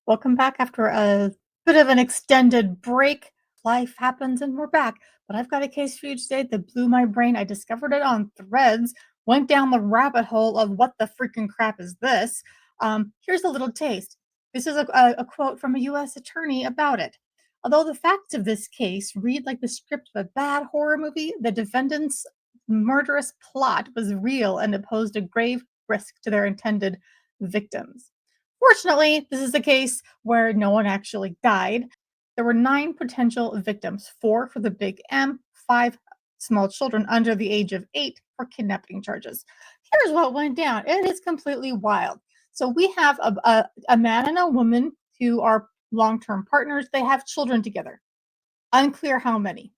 Welcome back after a bit of an extended break. Life happens and we're back. But I've got a case for you today that blew my brain. I discovered it on Threads, went down the rabbit hole of what the freaking crap is this. Here's a little taste. This is a quote from a U.S. attorney about it. Although the facts of this case read like the script of a bad horror movie, the defendant's murderous plot was real and posed a grave risk to their intended victims. Fortunately, this is a case where no one actually died. There were 9 potential victims, 4 for the big M, 5 small children under the age of 8 for kidnapping charges. Here's what went down. It is completely wild. So we have a man and a woman who are long-term partners. They have children together. Unclear how many.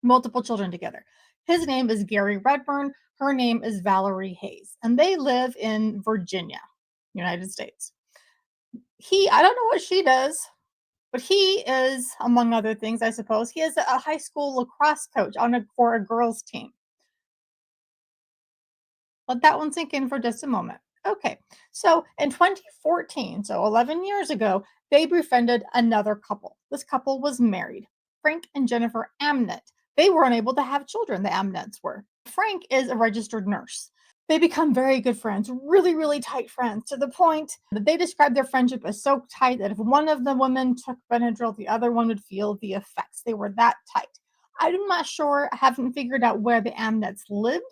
Multiple children together. His name is Gary Redburn. Her name is Valerie Hayes. And they live in Virginia, United States. I don't know what she does, but he is, among other things, I suppose, he is a high school lacrosse coach for a girls' team. Let that one sink in for just a moment. Okay, so in 2014, so 11 years ago, they befriended another couple. This couple was married, Frank and Jennifer Amnett. They were unable to have children, the Amnetts were. Frank is a registered nurse. They become very good friends, really, really tight friends, to the point that they describe their friendship as so tight that if one of the women took Benadryl, the other one would feel the effects. They were that tight. I'm not sure, I haven't figured out where the Amnetts lived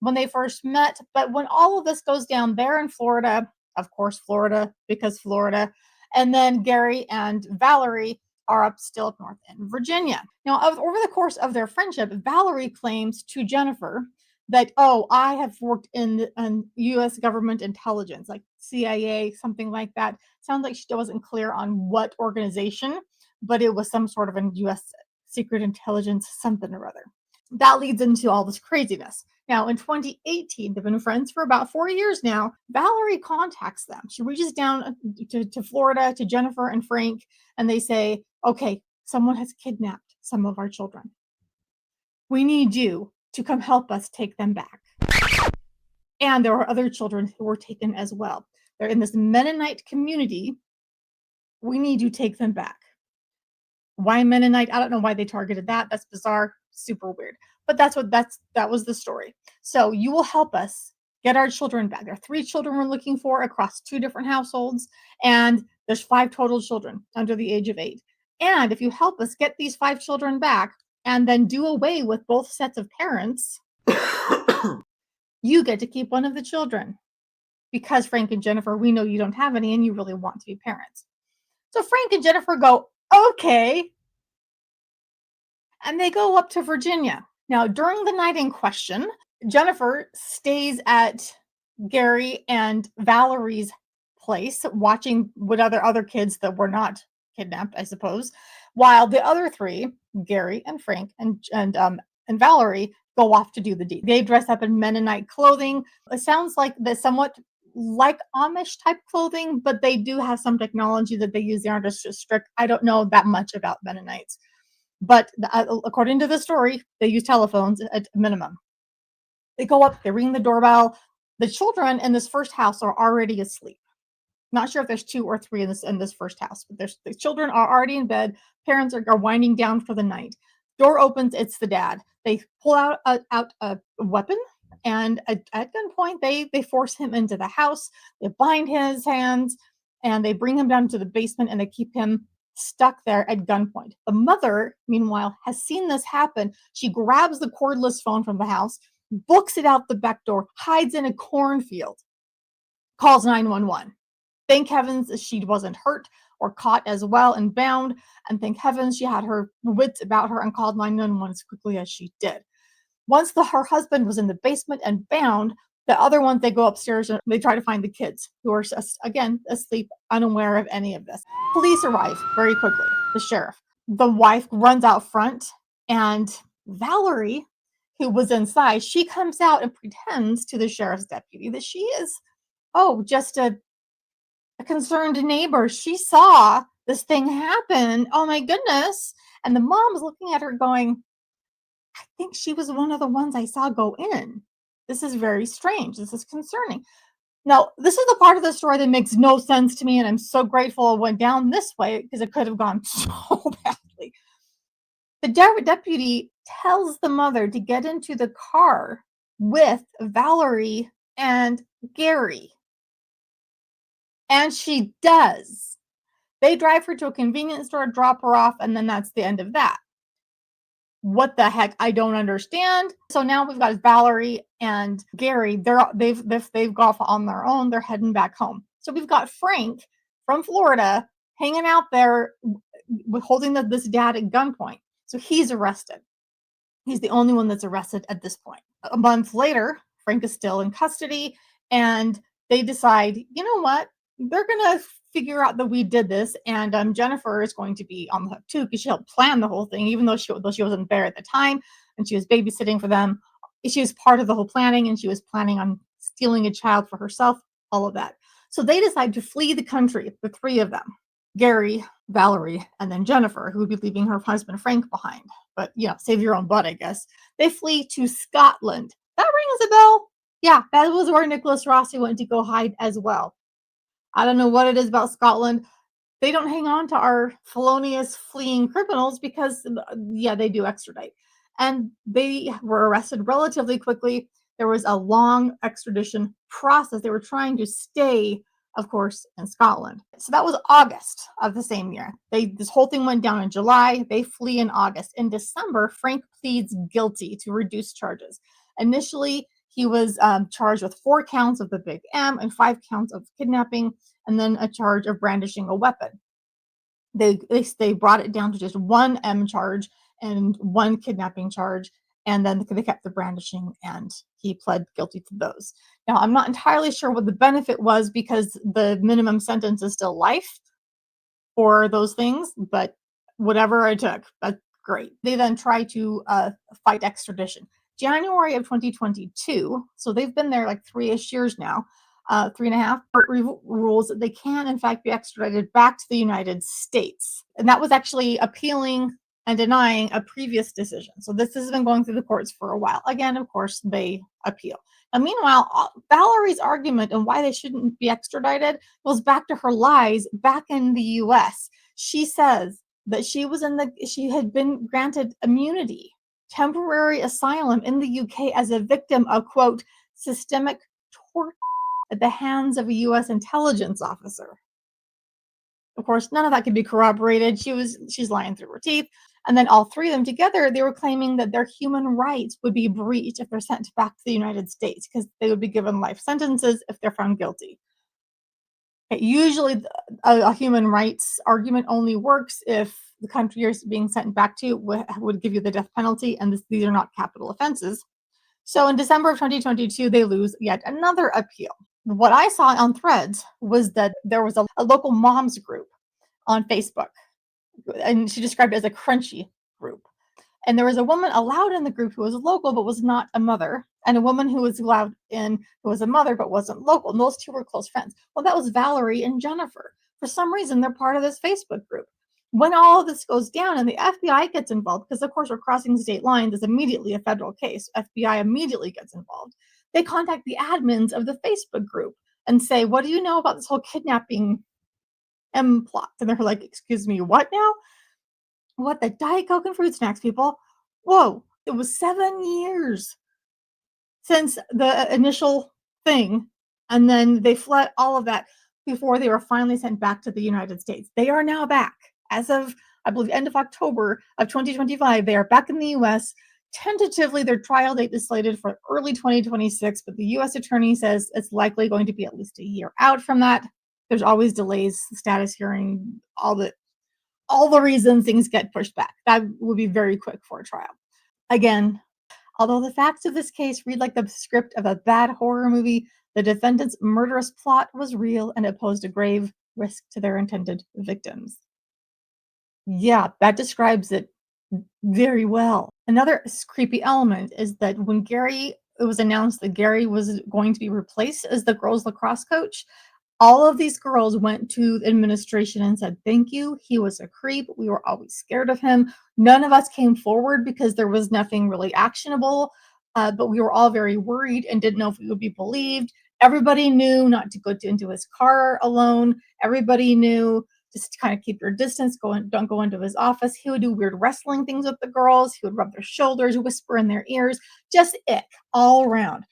when they first met, but when all of this goes down, they're in Florida, of course, Florida, because Florida, and then Gary and Valerie are still up north in Virginia. Now, over the course of their friendship, Valerie claims to Jennifer that, oh, I have worked in US government intelligence, like CIA, something like that. Sounds like she wasn't clear on what organization, but it was some sort of a US secret intelligence, something or other. That leads into all this craziness. Now, in 2018, they've been friends for about 4 years now. Valerie contacts them. She reaches down to Florida, to Jennifer and Frank, and they say, okay, someone has kidnapped some of our children. We need you to come help us take them back. And there were other children who were taken as well. They're in this Mennonite community. We need you to take them back. Why Mennonite? I don't know why they targeted that. That's bizarre, super weird. But that was the story. So you will help us get our children back. There are 3 children we're looking for across 2 different households, and there's 5 total children under the age of 8. And if you help us get these 5 children back and then do away with both sets of parents, you get to keep one of the children. Because Frank and Jennifer, we know you don't have any and you really want to be parents. So Frank and Jennifer go, okay. And they go up to Virginia. Now, during the night in question, Jennifer stays at Gary and Valerie's place, watching with other kids that were not kidnapped, I suppose, while the other 3, Gary and Frank and Valerie, go off to do the deed. They dress up in Mennonite clothing. It sounds like they're somewhat like Amish type clothing, but they do have some technology that they use. They aren't as strict. I don't know that much about Mennonites. But according to the story, they use telephones at minimum. They go up, they ring the doorbell. The children in this first house are already asleep. Not sure if there's 2 or 3 in this first house, but the children are already in bed. Parents are winding down for the night. Door opens, it's the dad. They pull out a weapon, and at gunpoint, they force him into the house. They bind his hands, and they bring him down to the basement, and they keep him stuck there at gunpoint. The mother, meanwhile, has seen this happen. She grabs the cordless phone from the house, books it out the back door, hides in a cornfield, calls 911. Thank heavens she wasn't hurt or caught as well and bound, and thank heavens she had her wits about her and called 911 as quickly as she did. Once her husband was in the basement and bound, the other ones, they go upstairs and they try to find the kids who are, again, asleep, unaware of any of this. Police arrive very quickly, the sheriff. The wife runs out front, and Valerie, who was inside, she comes out and pretends to the sheriff's deputy that she is, just a concerned neighbor. She saw this thing happen. Oh my goodness. And the mom's looking at her going, I think she was one of the ones I saw go in. This is very strange. This is concerning. Now, this is the part of the story that makes no sense to me, and I'm so grateful it went down this way because it could have gone so badly. The deputy tells the mother to get into the car with Valerie and Gary, and she does. They drive her to a convenience store, drop her off, and then that's the end of that. What the heck? I don't understand. So now we've got Valerie and Gary. They've gone off on their own. They're heading back home. So we've got Frank from Florida hanging out there holding this dad at gunpoint. So he's arrested. He's the only one that's arrested at this point. A month later, Frank is still in custody, and they decide, you know what? They're gonna figure out that we did this, and Jennifer is going to be on the hook too because she helped plan the whole thing, even though she wasn't there at the time, and she was babysitting for them. She was part of the whole planning, and she was planning on stealing a child for herself. All of that. So they decide to flee the country, the three of them. Gary, Valerie, and then Jennifer, who would be leaving her husband Frank behind. But save your own butt, I guess. They flee to Scotland. That rings a bell. Yeah, that was where Nicholas Rossi went to go hide as well. I don't know what it is about Scotland. They don't hang on to our felonious fleeing criminals because, yeah, they do extradite. And they were arrested relatively quickly. There was a long extradition process. They were trying to stay, of course, in Scotland. So that was August of the same year. This whole thing went down in July. They flee in August. In December, Frank pleads guilty to reduced charges. Initially, he was charged with 4 counts of the Big M and 5 counts of kidnapping, and then a charge of brandishing a weapon. They brought it down to just 1 M charge and 1 kidnapping charge, and then they kept the brandishing, and he pled guilty to those. Now, I'm not entirely sure what the benefit was because the minimum sentence is still life for those things, but whatever I took, that's great. They then try to fight extradition. January of 2022, so they've been there like 3-ish years now, 3.5, rules that they can, in fact, be extradited back to the United States. And that was actually appealing and denying a previous decision. So this has been going through the courts for a while. Again, of course, they appeal. And meanwhile, Valerie's argument and why they shouldn't be extradited goes back to her lies back in the US. She says that she had been granted immunity, temporary asylum in the UK as a victim of, quote, systemic torture at the hands of a US intelligence officer. Of course, none of that could be corroborated. She's lying through her teeth. And then all three of them together, they were claiming that their human rights would be breached if they're sent back to the United States because they would be given life sentences if they're found guilty. Usually, a human rights argument only works if the country you're being sent back to would give you the death penalty, and these are not capital offenses. So in December of 2022, they lose yet another appeal. What I saw on Threads was that there was a local moms group on Facebook, and she described it as a crunchy group. And there was a woman allowed in the group who was local but was not a mother, and a woman who was allowed in who was a mother but wasn't local. And those two were close friends. Well, that was Valerie and Jennifer. For some reason, they're part of this Facebook group. When all of this goes down and the FBI gets involved, because of course we're crossing state lines, is immediately a federal case. FBI immediately gets involved. They contact the admins of the Facebook group and say, "What do you know about this whole kidnapping M plot?" And they're like, "Excuse me, what now?" What, the Diet Coke and fruit snacks, people? Whoa, it was 7 years since the initial thing, and then they fled all of that before they were finally sent back to the United States. They are now back. As of, I believe, end of October of 2025, they are back in the US. Tentatively, their trial date is slated for early 2026, but the US attorney says it's likely going to be at least a year out from that. There's always delays, status hearing, all the reasons things get pushed back. That would be very quick for a trial. Again, although the facts of this case read like the script of a bad horror movie, the defendant's murderous plot was real and it posed a grave risk to their intended victims. Yeah, that describes it very well. Another creepy element is that when it was announced that Gary was going to be replaced as the girls' lacrosse coach, all of these girls went to the administration and said, "Thank you. He was a creep. We were always scared of him." None of us came forward because there was nothing really actionable, but we were all very worried and didn't know if we would be believed. Everybody knew not to go into his car alone. Everybody knew just to kind of keep your distance. Don't go into his office. He would do weird wrestling things with the girls. He would rub their shoulders, whisper in their ears. Just ick all around.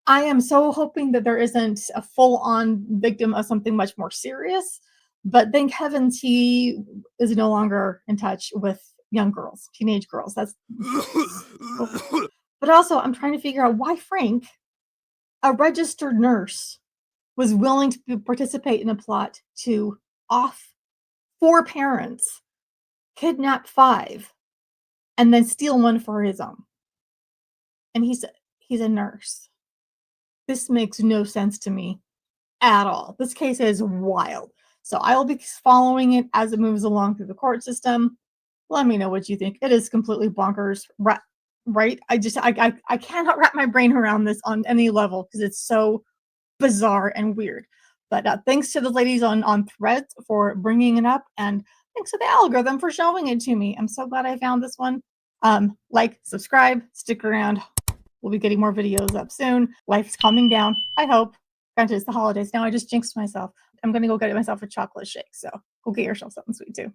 I am so hoping that there isn't a full-on victim of something much more serious, but thank heavens he is no longer in touch with young girls, teenage girls. That's but also I'm trying to figure out why Frank, a registered nurse, was willing to participate in a plot to off 4 parents, kidnap 5, and then steal 1 for his own. And he's a nurse. This makes no sense to me at all. This case is wild. So I will be following it as it moves along through the court system. Let me know what you think. It is completely bonkers, right? I cannot wrap my brain around this on any level because it's so bizarre and weird. But thanks to the ladies on Threads for bringing it up, and thanks to the algorithm for showing it to me. I'm so glad I found this one. Like, subscribe, stick around. We'll be getting more videos up soon. Life's calming down, I hope. Granted, it's the holidays now. I just jinxed myself. I'm gonna go get myself a chocolate shake. So go get yourself something sweet too.